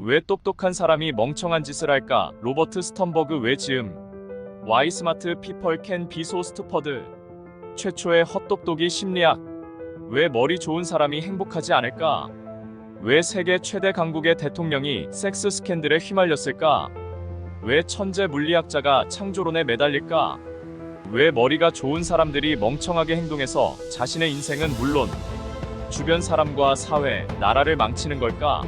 왜 똑똑한 사람이 멍청한 짓을 할까? 로버트 스턴버그 왜 지음? Why smart people can be so stupid? 최초의 헛똑똑이 심리학. 왜 머리 좋은 사람이 행복하지 않을까? 왜 세계 최대 강국의 대통령이 섹스 스캔들에 휘말렸을까? 왜 천재 물리학자가 창조론에 매달릴까? 왜 머리가 좋은 사람들이 멍청하게 행동해서 자신의 인생은 물론 주변 사람과 사회, 나라를 망치는 걸까?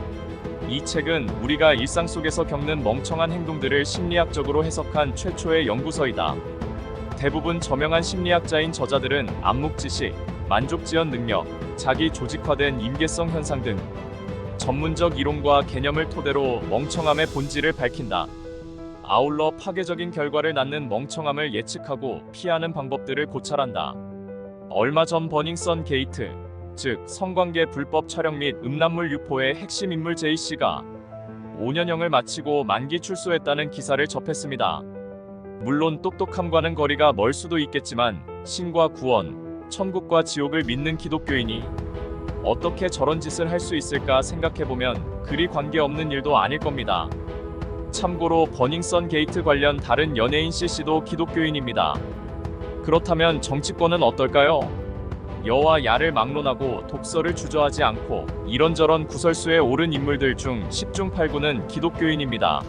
이 책은 우리가 일상 속에서 겪는 멍청한 행동들을 심리학적으로 해석한 최초의 연구서이다. 대부분 저명한 심리학자인 저자들은 암묵지식, 만족지연 능력, 자기 조직화된 임계성 현상 등 전문적 이론과 개념을 토대로 멍청함의 본질을 밝힌다. 아울러 파괴적인 결과를 낳는 멍청함을 예측하고 피하는 방법들을 고찰한다. 얼마 전 버닝썬 게이트, 즉 성관계 불법 촬영 및 음란물 유포의 핵심 인물 J씨가 5년형을 마치고 만기 출소했다는 기사를 접했습니다. 물론 똑똑함과는 거리가 멀 수도 있겠지만 신과 구원, 천국과 지옥을 믿는 기독교인이 어떻게 저런 짓을 할 수 있을까 생각해보면 그리 관계없는 일도 아닐 겁니다. 참고로 버닝썬 게이트 관련 다른 연예인 C씨도 기독교인입니다. 그렇다면 정치권은 어떨까요? 여와 야를 막론하고 독서를 주저하지 않고 이런저런 구설수에 오른 인물들 중 10중 8구는 기독교인입니다.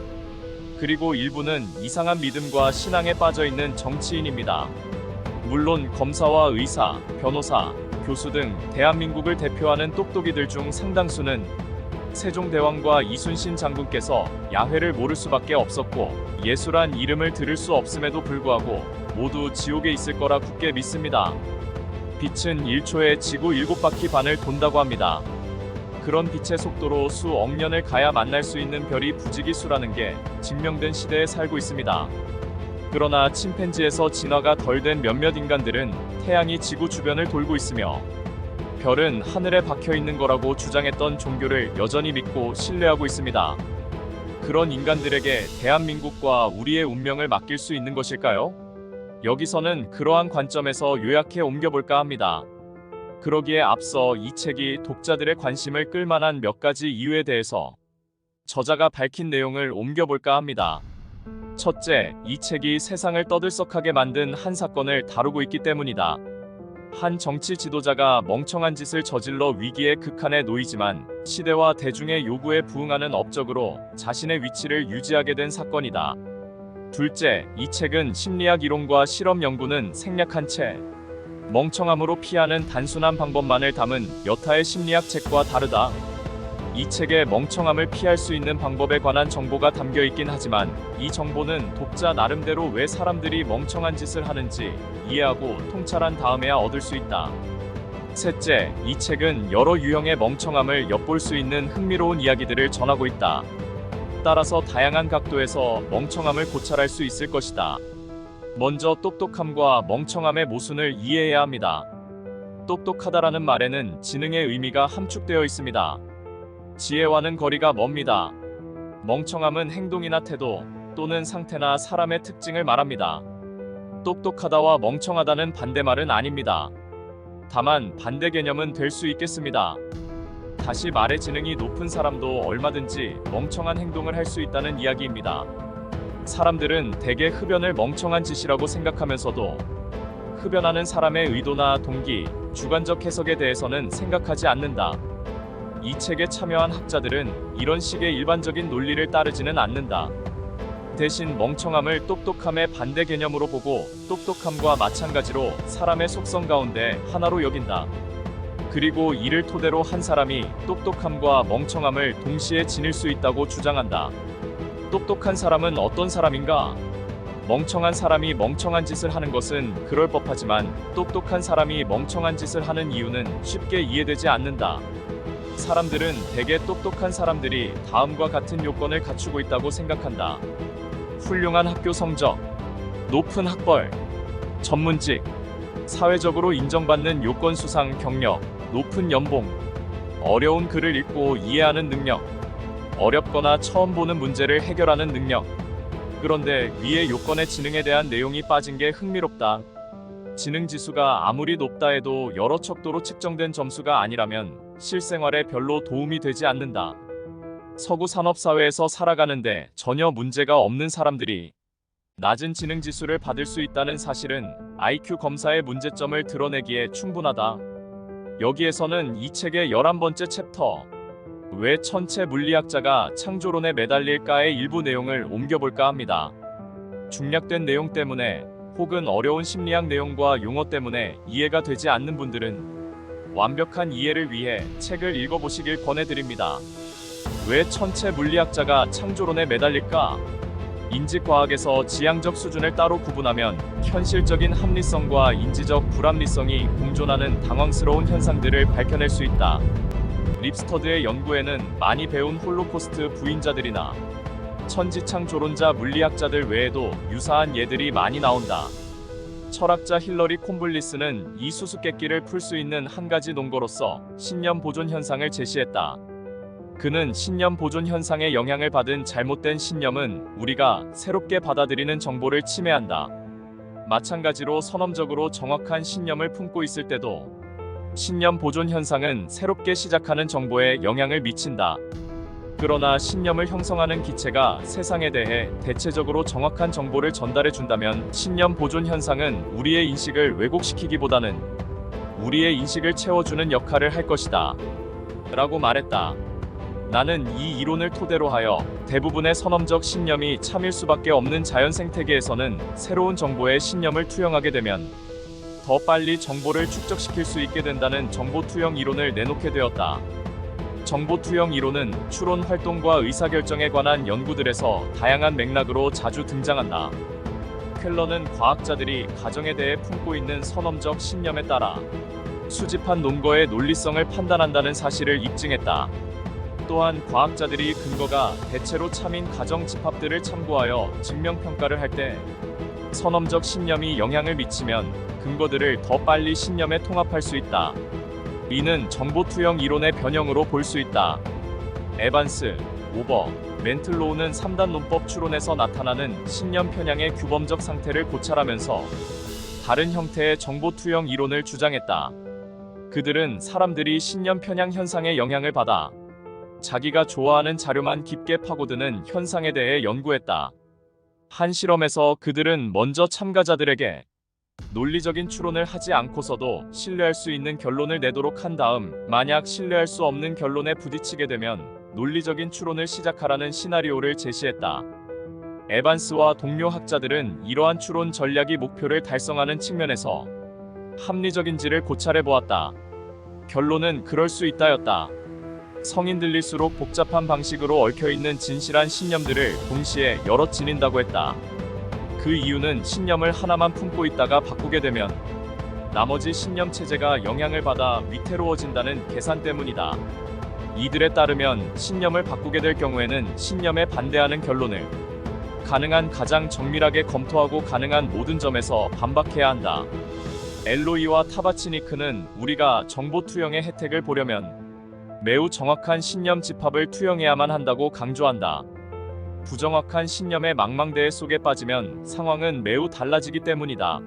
그리고 일부는 이상한 믿음과 신앙에 빠져있는 정치인입니다. 물론 검사와 의사, 변호사, 교수 등 대한민국을 대표하는 똑똑이들 중 상당수는 세종대왕과 이순신 장군께서 야훼를 모를 수밖에 없었고 예수란 이름을 들을 수 없음에도 불구하고 모두 지옥에 있을 거라 굳게 믿습니다. 빛은 1초에 지구 7바퀴 반을 돈다고 합니다. 그런 빛의 속도로 수억 년을 가야 만날 수 있는 별이 부지기수라는 게 증명된 시대에 살고 있습니다. 그러나 침팬지에서 진화가 덜 된 몇몇 인간들은 태양이 지구 주변을 돌고 있으며 별은 하늘에 박혀 있는 거라고 주장했던 종교를 여전히 믿고 신뢰하고 있습니다. 그런 인간들에게 대한민국과 우리의 운명을 맡길 수 있는 것일까요? 여기서는 그러한 관점에서 요약해 옮겨볼까 합니다. 그러기에 앞서 이 책이 독자들의 관심을 끌만한 몇 가지 이유에 대해서 저자가 밝힌 내용을 옮겨볼까 합니다. 첫째, 이 책이 세상을 떠들썩하게 만든 한 사건을 다루고 있기 때문이다. 한 정치 지도자가 멍청한 짓을 저질러 위기의 극한에 놓이지만 시대와 대중의 요구에 부응하는 업적으로 자신의 위치를 유지하게 된 사건이다. 둘째, 이 책은 심리학 이론과 실험 연구는 생략한 채 멍청함으로 피하는 단순한 방법만을 담은 여타의 심리학 책과 다르다. 이 책에 멍청함을 피할 수 있는 방법에 관한 정보가 담겨 있긴 하지만 이 정보는 독자 나름대로 왜 사람들이 멍청한 짓을 하는지 이해하고 통찰한 다음에야 얻을 수 있다. 셋째, 이 책은 여러 유형의 멍청함을 엿볼 수 있는 흥미로운 이야기들을 전하고 있다. 따라서 다양한 각도에서 멍청함을 고찰할 수 있을 것이다. 먼저 똑똑함과 멍청함의 모순을 이해해야 합니다. 똑똑하다라는 말에는 지능의 의미가 함축되어 있습니다. 지혜와는 거리가 멉니다. 멍청함은 행동이나 태도 또는 상태나 사람의 특징을 말합니다. 똑똑하다와 멍청하다는 반대말은 아닙니다. 다만 반대 개념은 될 수 있겠습니다. 다시 말해 지능이 높은 사람도 얼마든지 멍청한 행동을 할 수 있다는 이야기입니다. 사람들은 대개 흡연을 멍청한 짓이라고 생각하면서도 흡연하는 사람의 의도나 동기, 주관적 해석에 대해서는 생각하지 않는다. 이 책에 참여한 학자들은 이런 식의 일반적인 논리를 따르지는 않는다. 대신 멍청함을 똑똑함의 반대 개념으로 보고 똑똑함과 마찬가지로 사람의 속성 가운데 하나로 여긴다. 그리고 이를 토대로 한 사람이 똑똑함과 멍청함을 동시에 지닐 수 있다고 주장한다. 똑똑한 사람은 어떤 사람인가? 멍청한 사람이 멍청한 짓을 하는 것은 그럴 법하지만 똑똑한 사람이 멍청한 짓을 하는 이유는 쉽게 이해되지 않는다. 사람들은 대개 똑똑한 사람들이 다음과 같은 요건을 갖추고 있다고 생각한다. 훌륭한 학교 성적, 높은 학벌, 전문직, 사회적으로 인정받는 요건 수상 경력, 높은 연봉, 어려운 글을 읽고 이해하는 능력, 어렵거나 처음 보는 문제를 해결하는 능력. 그런데 위의 요건의 지능에 대한 내용이 빠진 게 흥미롭다. 지능 지수가 아무리 높다 해도 여러 척도로 측정된 점수가 아니라면 실생활에 별로 도움이 되지 않는다. 서구 산업사회에서 살아가는데 전혀 문제가 없는 사람들이 낮은 지능지수를 받을 수 있다는 사실은 IQ 검사의 문제점을 드러내기에 충분하다. 여기에서는 이 책의 11번째 챕터 왜 천체 물리학자가 창조론에 매달릴까의 일부 내용을 옮겨볼까 합니다. 중략된 내용 때문에 혹은 어려운 심리학 내용과 용어 때문에 이해가 되지 않는 분들은 완벽한 이해를 위해 책을 읽어보시길 권해드립니다. 왜 천체 물리학자가 창조론에 매달릴까? 인지과학에서 지향적 수준을 따로 구분하면 현실적인 합리성과 인지적 불합리성이 공존하는 당황스러운 현상들을 밝혀낼 수 있다. 립스터드의 연구에는 많이 배운 홀로코스트 부인자들이나 천지창조론자 물리학자들 외에도 유사한 예들이 많이 나온다. 철학자 힐러리 콤블리스는 이 수수께끼를 풀 수 있는 한 가지 논거로서 신념 보존 현상을 제시했다. 그는 신념 보존 현상의 영향을 받은 잘못된 신념은 우리가 새롭게 받아들이는 정보를 침해한다. 마찬가지로 선험적으로 정확한 신념을 품고 있을 때도 신념 보존 현상은 새롭게 시작하는 정보에 영향을 미친다. 그러나 신념을 형성하는 기체가 세상에 대해 대체적으로 정확한 정보를 전달해 준다면 신념 보존 현상은 우리의 인식을 왜곡시키기보다는 우리의 인식을 채워주는 역할을 할 것이다. 라고 말했다. 나는 이 이론을 토대로 하여 대부분의 선험적 신념이 참일 수밖에 없는 자연 생태계에서는 새로운 정보에 신념을 투영하게 되면 더 빨리 정보를 축적시킬 수 있게 된다는 정보 투영 이론을 내놓게 되었다. 정보 투영 이론은 추론 활동과 의사결정에 관한 연구들에서 다양한 맥락으로 자주 등장한다. 켈러는 과학자들이 가정에 대해 품고 있는 선험적 신념에 따라 수집한 논거의 논리성을 판단한다는 사실을 입증했다. 또한 과학자들이 근거가 대체로 참인 가정 집합들을 참고하여 증명평가를 할 때 선험적 신념이 영향을 미치면 근거들을 더 빨리 신념에 통합할 수 있다. 이는 정보 투영 이론의 변형으로 볼 수 있다. 에반스, 오버, 멘틀로우는 3단 논법 추론에서 나타나는 신념 편향의 규범적 상태를 고찰하면서 다른 형태의 정보 투영 이론을 주장했다. 그들은 사람들이 신념 편향 현상의 영향을 받아 자기가 좋아하는 자료만 깊게 파고드는 현상에 대해 연구했다. 한 실험에서 그들은 먼저 참가자들에게 논리적인 추론을 하지 않고서도 신뢰할 수 있는 결론을 내도록 한 다음 만약 신뢰할 수 없는 결론에 부딪히게 되면 논리적인 추론을 시작하라는 시나리오를 제시했다. 에반스와 동료 학자들은 이러한 추론 전략이 목표를 달성하는 측면에서 합리적인지를 고찰해 보았다. 결론은 그럴 수 있다였다. 성인들일수록 복잡한 방식으로 얽혀있는 진실한 신념들을 동시에 여럿 지닌다고 했다. 그 이유는 신념을 하나만 품고 있다가 바꾸게 되면 나머지 신념 체제가 영향을 받아 위태로워진다는 계산 때문이다. 이들에 따르면 신념을 바꾸게 될 경우에는 신념에 반대하는 결론을 가능한 가장 정밀하게 검토하고 가능한 모든 점에서 반박해야 한다. 엘로이와 타바치니크는 우리가 정보 투영의 혜택을 보려면 매우 정확한 신념 집합을 투영해야만 한다고 강조한다. 부정확한 신념의 망망대해 속에 빠지면 상황은 매우 달라지기 때문이다.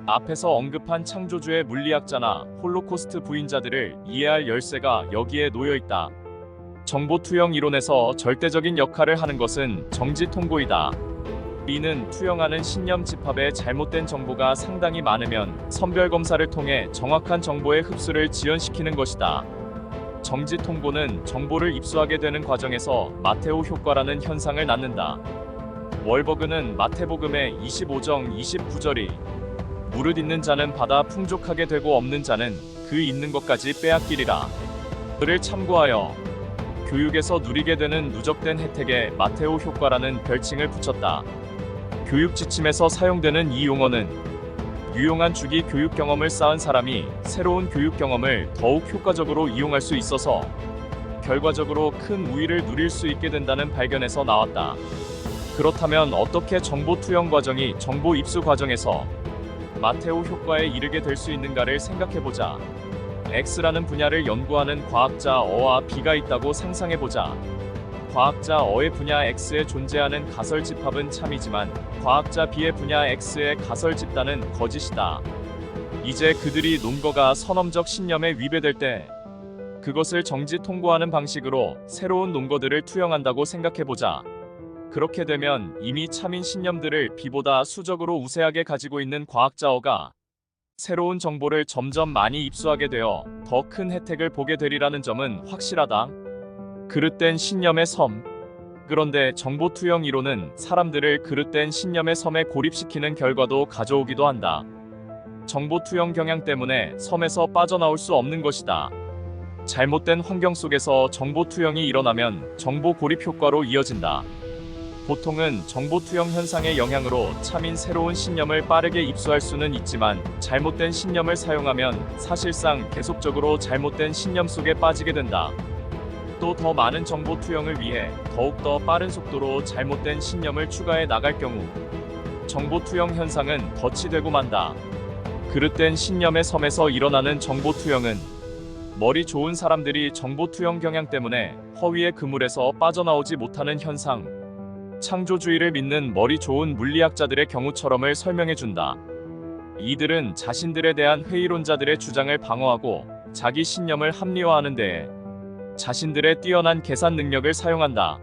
앞에서 언급한 창조주의 물리학자나 홀로코스트 부인자들을 이해할 열쇠가 여기에 놓여 있다. 정보 투영 이론에서 절대적인 역할을 하는 것은 정지 통고이다. 이는 투영하는 신념 집합에 잘못된 정보가 상당히 많으면 선별 검사를 통해 정확한 정보의 흡수를 지연시키는 것이다. 정지 통고는 정보를 입수하게 되는 과정에서 마테오 효과라는 현상을 낳는다. 월버그는 마태복음의 25장 29절이 무릇 있는 자는 받아 풍족하게 되고 없는 자는 그 있는 것까지 빼앗기리라. 그를 참고하여 교육에서 누리게 되는 누적된 혜택에 마테오 효과라는 별칭을 붙였다. 교육 지침에서 사용되는 이 용어는 유용한 주기 교육 경험을 쌓은 사람이 새로운 교육 경험을 더욱 효과적으로 이용할 수 있어서 결과적으로 큰 우위를 누릴 수 있게 된다는 발견에서 나왔다. 그렇다면 어떻게 정보 투영 과정이 정보 입수 과정에서 마테오 효과에 이르게 될 수 있는가를 생각해보자. X라는 분야를 연구하는 과학자 어와 B가 있다고 상상해보자. 과학자 어의 분야 X에 존재하는 가설 집합은 참이지만 과학자 B의 분야 X의 가설 집단은 거짓이다. 이제 그들이 논거가 선험적 신념에 위배될 때 그것을 정지 통과하는 방식으로 새로운 논거들을 투영한다고 생각해보자. 그렇게 되면 이미 참인 신념들을 비보다 수적으로 우세하게 가지고 있는 과학자어가 새로운 정보를 점점 많이 입수하게 되어 더 큰 혜택을 보게 되리라는 점은 확실하다. 그릇된 신념의 섬. 그런데 정보 투영 이론은 사람들을 그릇된 신념의 섬에 고립시키는 결과도 가져오기도 한다. 정보 투영 경향 때문에 섬에서 빠져나올 수 없는 것이다. 잘못된 환경 속에서 정보 투영이 일어나면 정보 고립 효과로 이어진다. 보통은 정보 투영 현상의 영향으로 참인 새로운 신념을 빠르게 입수할 수는 있지만 잘못된 신념을 사용하면 사실상 계속적으로 잘못된 신념 속에 빠지게 된다. 또 더 많은 정보 투영을 위해 더욱더 빠른 속도로 잘못된 신념을 추가해 나갈 경우 정보 투영 현상은 덫이 되고 만다. 그릇된 신념의 섬에서 일어나는 정보 투영은 머리 좋은 사람들이 정보 투영 경향 때문에 허위의 그물에서 빠져나오지 못하는 현상, 창조주의를 믿는 머리 좋은 물리학자들의 경우처럼을 설명해준다. 이들은 자신들에 대한 회의론자들의 주장을 방어하고 자기 신념을 합리화하는 데에 자신들의 뛰어난 계산 능력을 사용한다.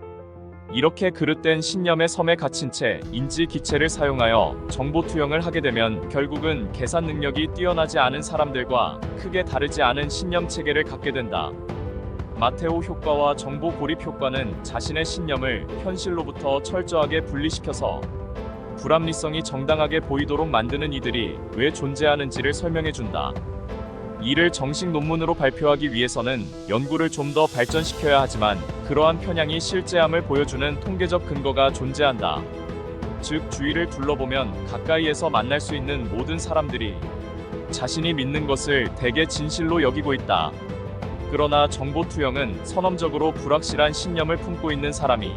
이렇게 그릇된 신념의 섬에 갇힌 채 인지 기체를 사용하여 정보 투영을 하게 되면 결국은 계산 능력이 뛰어나지 않은 사람들과 크게 다르지 않은 신념 체계를 갖게 된다. 마테오 효과와 정보 고립 효과는 자신의 신념을 현실로부터 철저하게 분리시켜서 불합리성이 정당하게 보이도록 만드는 이들이 왜 존재하는지를 설명해준다. 이를 정식 논문으로 발표하기 위해서는 연구를 좀 더 발전시켜야 하지만 그러한 편향이 실제함을 보여주는 통계적 근거가 존재한다. 즉 주위를 둘러보면 가까이에서 만날 수 있는 모든 사람들이 자신이 믿는 것을 대개 진실로 여기고 있다. 그러나 정보 투영은 선험적으로 불확실한 신념을 품고 있는 사람이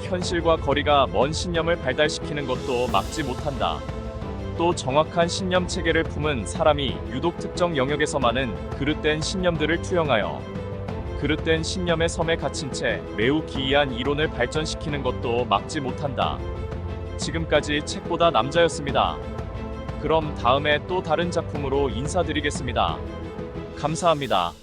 현실과 거리가 먼 신념을 발달시키는 것도 막지 못한다. 또 정확한 신념 체계를 품은 사람이 유독 특정 영역에서만은 그릇된 신념들을 투영하여 그릇된 신념의 섬에 갇힌 채 매우 기이한 이론을 발전시키는 것도 막지 못한다. 지금까지 책보다 남자였습니다. 그럼 다음에 또 다른 작품으로 인사드리겠습니다. 감사합니다.